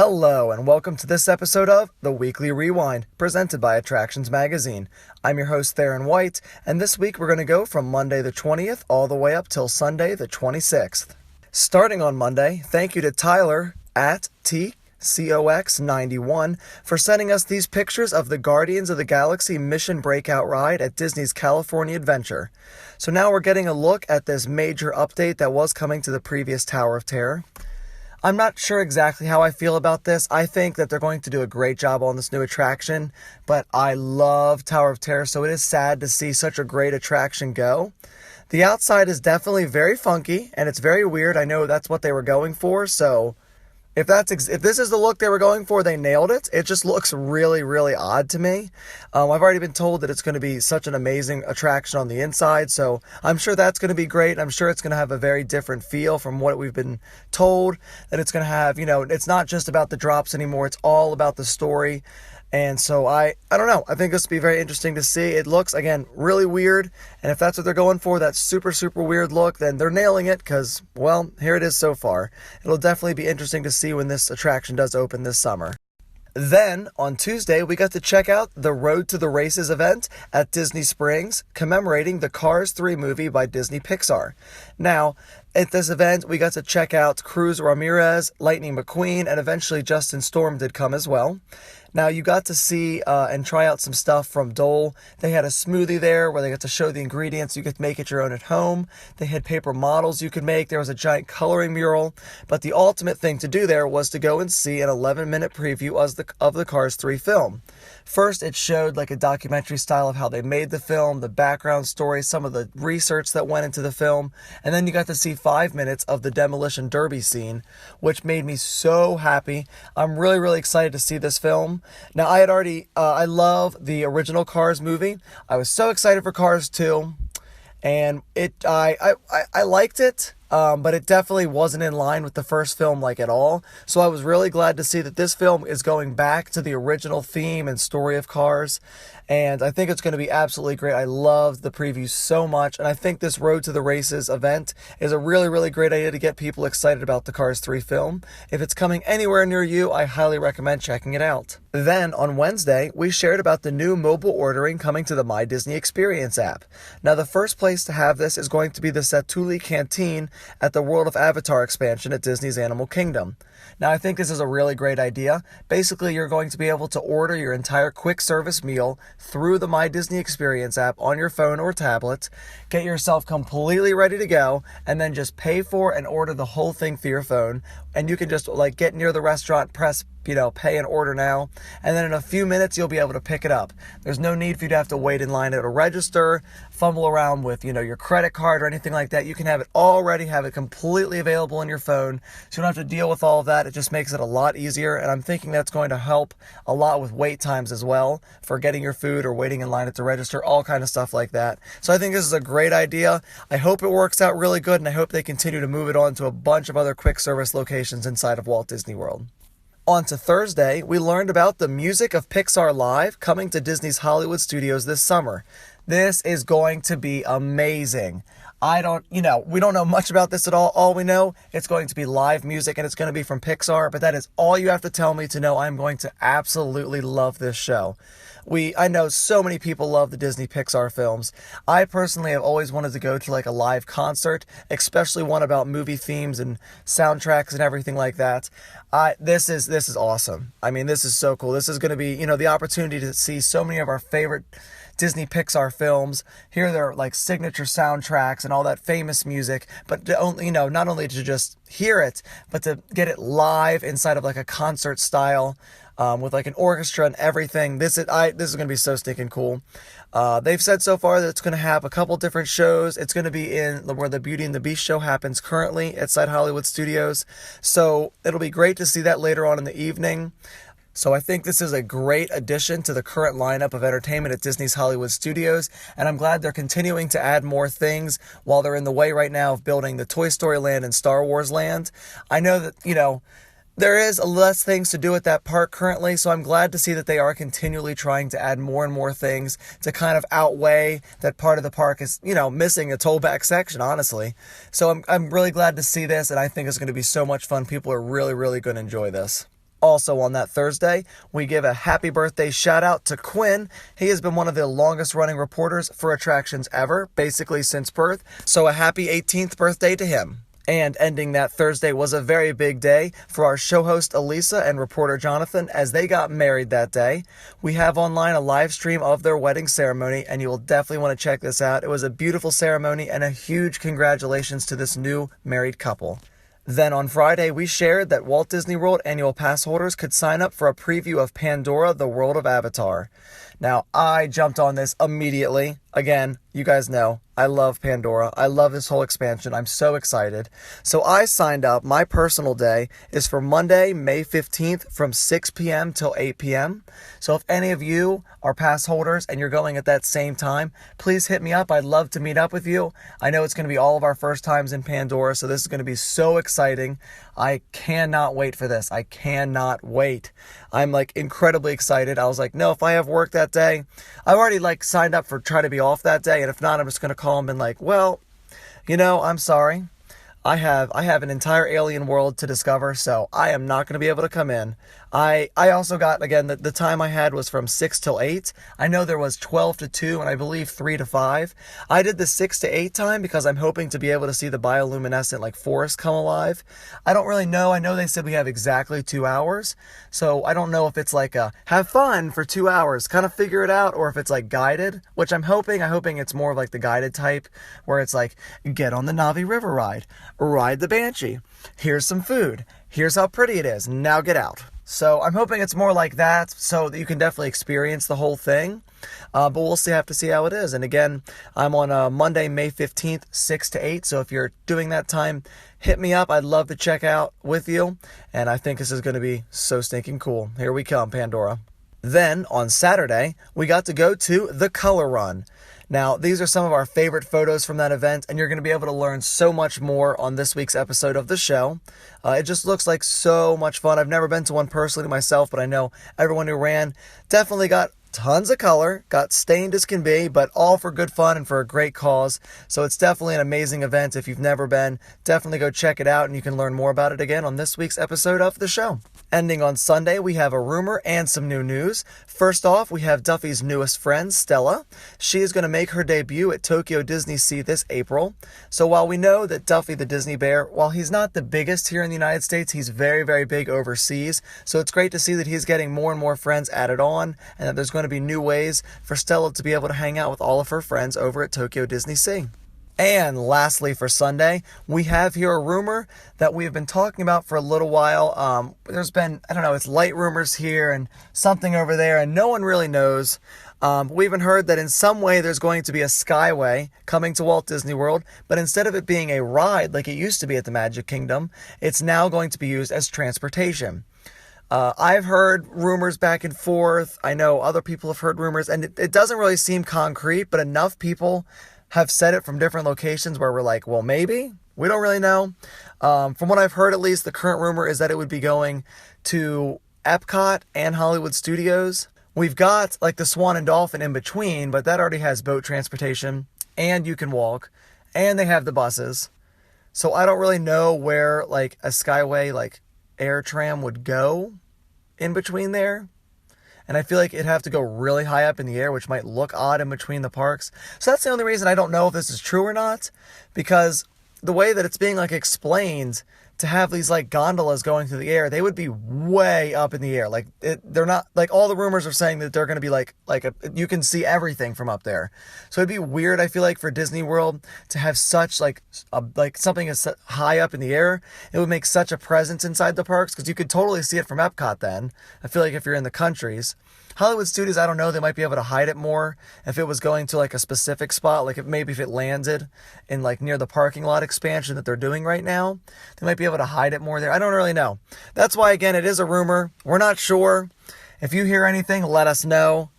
Hello, and welcome to this episode of The Weekly Rewind, presented by Attractions Magazine. I'm your host, Theron White, and this week we're going to go from Monday the 20th all the way up till Sunday the 26th. Starting on Monday, thank you to Tyler at TCOX91 for sending us these pictures of the Guardians of the Galaxy Mission Breakout ride at Disney's California Adventure. So now we're getting a look at this major update that was coming to the previous Tower of Terror. I'm not sure exactly how I feel about this. I think that they're going to do a great job on this new attraction, but I love Tower of Terror, so it is sad to see such a great attraction go. The outside is definitely very funky, and it's very weird. I know that's what they were going for, so if this is the look they were going for, they nailed it. It just looks really, really odd to me. I've already been told that it's going to be such an amazing attraction on the inside, so I'm sure that's going to be great. I'm sure it's going to have a very different feel from what we've been told, that it's going to have, it's not just about the drops anymore. It's all about the story. And so I don't know. I think this will be very interesting to see. It looks, again, really weird. And if that's what they're going for, that super, super weird look, then they're nailing it because, well, here it is so far. It'll definitely be interesting to see when this attraction does open this summer. Then, on Tuesday, we got to check out the Road to the Races event at Disney Springs, commemorating the Cars 3 movie by Disney Pixar. Now, at this event, we got to check out Cruz Ramirez, Lightning McQueen, and eventually Justin Storm did come as well. Now, you got to see and try out some stuff from Dole. They had a smoothie there where they got to show the ingredients. You could make it your own at home. They had paper models you could make. There was a giant coloring mural. But the ultimate thing to do there was to go and see an 11-minute preview of the Cars 3 film. First, it showed like a documentary style of how they made the film, the background story, some of the research that went into the film. And then you got to see 5 minutes of the demolition derby scene, which made me so happy. I'm really, really excited to see this film. Now, I love the original Cars movie. I was so excited for Cars 2, and I liked it. But it definitely wasn't in line with the first film at all. So I was really glad to see that this film is going back to the original theme and story of Cars. And I think it's going to be absolutely great. I loved the preview so much. And I think this Road to the Races event is a really, really great idea to get people excited about the Cars 3 film. If it's coming anywhere near you, I highly recommend checking it out. Then, on Wednesday, we shared about the new mobile ordering coming to the My Disney Experience app. Now, the first place to have this is going to be the Satuli Canteen at the World of Avatar expansion at Disney's Animal Kingdom. Now, I think this is a really great idea. Basically, you're going to be able to order your entire quick service meal through the My Disney Experience app on your phone or tablet, get yourself completely ready to go, and then just pay for and order the whole thing through your phone. And you can just get near the restaurant, press pay and order now, and then in a few minutes you'll be able to pick it up. There's no need for you to have to wait in line at a register, fumble around with your credit card or anything like that. You can have it all ready, have it completely available on your phone, so you don't have to deal with all of that. It just makes it a lot easier, and I'm thinking that's going to help a lot with wait times as well for getting your food or waiting in line at the register, all kind of stuff like that. So I think this is a great idea. I hope it works out really good, and I hope they continue to move it on to a bunch of other quick service locations inside of Walt Disney World. On to Thursday, we learned about the Music of Pixar Live coming to Disney's Hollywood Studios this summer. This is going to be amazing. We don't know much about this at all. All we know, it's going to be live music and it's going to be from Pixar, but that is all you have to tell me to know I'm going to absolutely love this show. I know so many people love the Disney Pixar films. I personally have always wanted to go to a live concert, especially one about movie themes and soundtracks and everything like that. This is awesome. I mean, this is so cool. This is going to be, the opportunity to see so many of our favorite Disney Pixar films, hear their signature soundtracks and all that famous music, but to only, not only to just hear it, but to get it live inside of a concert style, with an orchestra and everything. This is going to be so stinking cool. They've said so far that it's going to have a couple different shows. It's going to be in where the Beauty and the Beast show happens currently at Side Hollywood Studios. So it'll be great to see that later on in the evening. So I think this is a great addition to the current lineup of entertainment at Disney's Hollywood Studios, and I'm glad they're continuing to add more things while they're in the way right now of building the Toy Story Land and Star Wars Land. I know that, there is less things to do at that park currently, so I'm glad to see that they are continually trying to add more and more things to kind of outweigh that part of the park is, missing a tollback section, honestly. So I'm really glad to see this, and I think it's going to be so much fun. People are really, really going to enjoy this. Also on that Thursday, we give a happy birthday shout out to Quinn. He has been one of the longest running reporters for attractions ever, basically since birth. So a happy 18th birthday to him. And ending that Thursday was a very big day for our show host Elisa and reporter Jonathan as they got married that day. We have online a live stream of their wedding ceremony, and you will definitely want to check this out. It was a beautiful ceremony and a huge congratulations to this new married couple. Then on Friday, we shared that Walt Disney World annual pass holders could sign up for a preview of Pandora, the World of Avatar. Now, I jumped on this immediately. Again, you guys know, I love Pandora. I love this whole expansion. I'm so excited. So I signed up. My personal day is for Monday, May 15th from 6 p.m. till 8 p.m. So if any of you are pass holders and you're going at that same time, please hit me up. I'd love to meet up with you. I know it's going to be all of our first times in Pandora, so this is going to be so exciting. I cannot wait for this. I cannot wait. I'm incredibly excited. I was like, no, if I have work that day, I've already signed up for try to be off that day. And if not, I'm just going to call them and well, I'm sorry. I have an entire alien world to discover, so I am not going to be able to come in. I also got, again, the time I had was from 6 till 8. I know there was 12 to 2 and I believe 3 to 5. I did the 6 to 8 time because I'm hoping to be able to see the bioluminescent forest come alive. I don't really know. I know they said we have exactly 2 hours, so I don't know if it's a have fun for 2 hours, kind of figure it out, or if it's guided, which I'm hoping it's more of the guided type, where it's get on the Navi River ride the Banshee, here's some food, here's how pretty it is, now get out. So I'm hoping it's more like that so that you can definitely experience the whole thing. But we'll have to see how it is. And again, I'm on Monday, May 15th, 6 to 8. So if you're doing that time, hit me up. I'd love to check out with you. And I think this is going to be so stinking cool. Here we come, Pandora. Then on Saturday, we got to go to the Color Run. Now, these are some of our favorite photos from that event, and you're going to be able to learn so much more on this week's episode of the show. It just looks like so much fun. I've never been to one personally myself, but I know everyone who ran definitely got tons of color, got stained as can be, but all for good fun and for a great cause. So it's definitely an amazing event. If you've never been, definitely go check it out, and you can learn more about it again on this week's episode of the show. Ending on Sunday, we have a rumor and some new news. First off, we have Duffy's newest friend, Stella. She is going to make her debut at Tokyo Disney Sea this April. So while we know that Duffy the Disney Bear, while he's not the biggest here in the United States, he's very, very big overseas. So it's great to see that he's getting more and more friends added on, and that there's going to be new ways for Stella to be able to hang out with all of her friends over at Tokyo Disney Sea. And lastly, for Sunday, we have here a rumor that we've been talking about for a little while. There's been, it's light rumors here and something over there, and no one really knows. We even heard that in some way there's going to be a Skyway coming to Walt Disney World, but instead of it being a ride like it used to be at the Magic Kingdom, it's now going to be used as transportation. I've heard rumors back and forth. I know other people have heard rumors, and it doesn't really seem concrete, but enough people have said it from different locations where we're well, maybe. We don't really know. From what I've heard, at least, the current rumor is that it would be going to Epcot and Hollywood Studios. We've got the Swan and Dolphin in between, but that already has boat transportation, and you can walk, and they have the buses. So I don't really know where a Skyway air tram would go in between there. And I feel it'd have to go really high up in the air, which might look odd in between the parks. So that's the only reason I don't know if this is true or not, because the way that it's being explained, to have these gondolas going through the air, they would be way up in the air. They're not all the rumors are saying that they're going to be you can see everything from up there. So it'd be weird, I feel for Disney World to have such something as high up in the air. It would make such a presence inside the parks, because you could totally see it from Epcot then. I feel if you're in the countries. Hollywood Studios, I don't know, they might be able to hide it more if it was going to a specific spot, if it landed in near the parking lot expansion that they're doing right now, they might be able to hide it more there. I don't really know. That's why, again, it is a rumor. We're not sure. If you hear anything, let us know.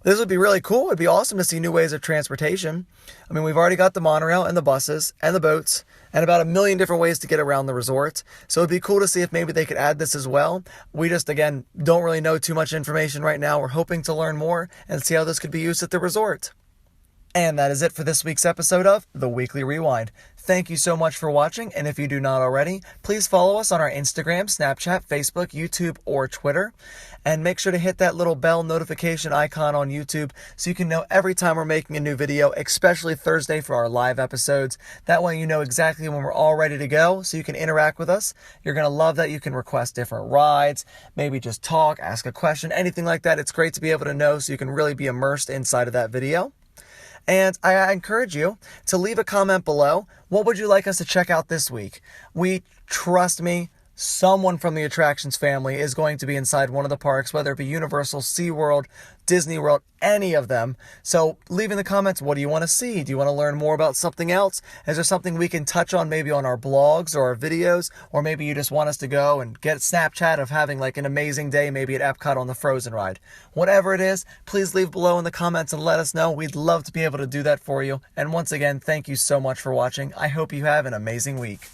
This would be really cool. It'd be awesome to see new ways of transportation. I mean, we've already got the monorail and the buses and the boats and about 1 million different ways to get around the resort. So it'd be cool to see if maybe they could add this as well. We just, again, don't really know too much information right now. We're hoping to learn more and see how this could be used at the resort. And that is it for this week's episode of The Weekly Rewind. Thank you so much for watching, and if you do not already, please follow us on our Instagram, Snapchat, Facebook, YouTube, or Twitter. And make sure to hit that little bell notification icon on YouTube so you can know every time we're making a new video, especially Thursday for our live episodes. That way you know exactly when we're all ready to go so you can interact with us. You're going to love that you can request different rides, maybe just talk, ask a question, anything like that. It's great to be able to know so you can really be immersed inside of that video. And I encourage you to leave a comment below. What would you like us to check out this week? Trust me, someone from the attractions family is going to be inside one of the parks, whether it be Universal, SeaWorld, Disney World, any of them. So leave in the comments, what do you want to see? Do you want to learn more about something else? Is there something we can touch on maybe on our blogs or our videos? Or maybe you just want us to go and get a Snapchat of having like an amazing day, maybe at Epcot on the Frozen ride. Whatever it is, please leave below in the comments and let us know. We'd love to be able to do that for you. And once again, thank you so much for watching. I hope you have an amazing week.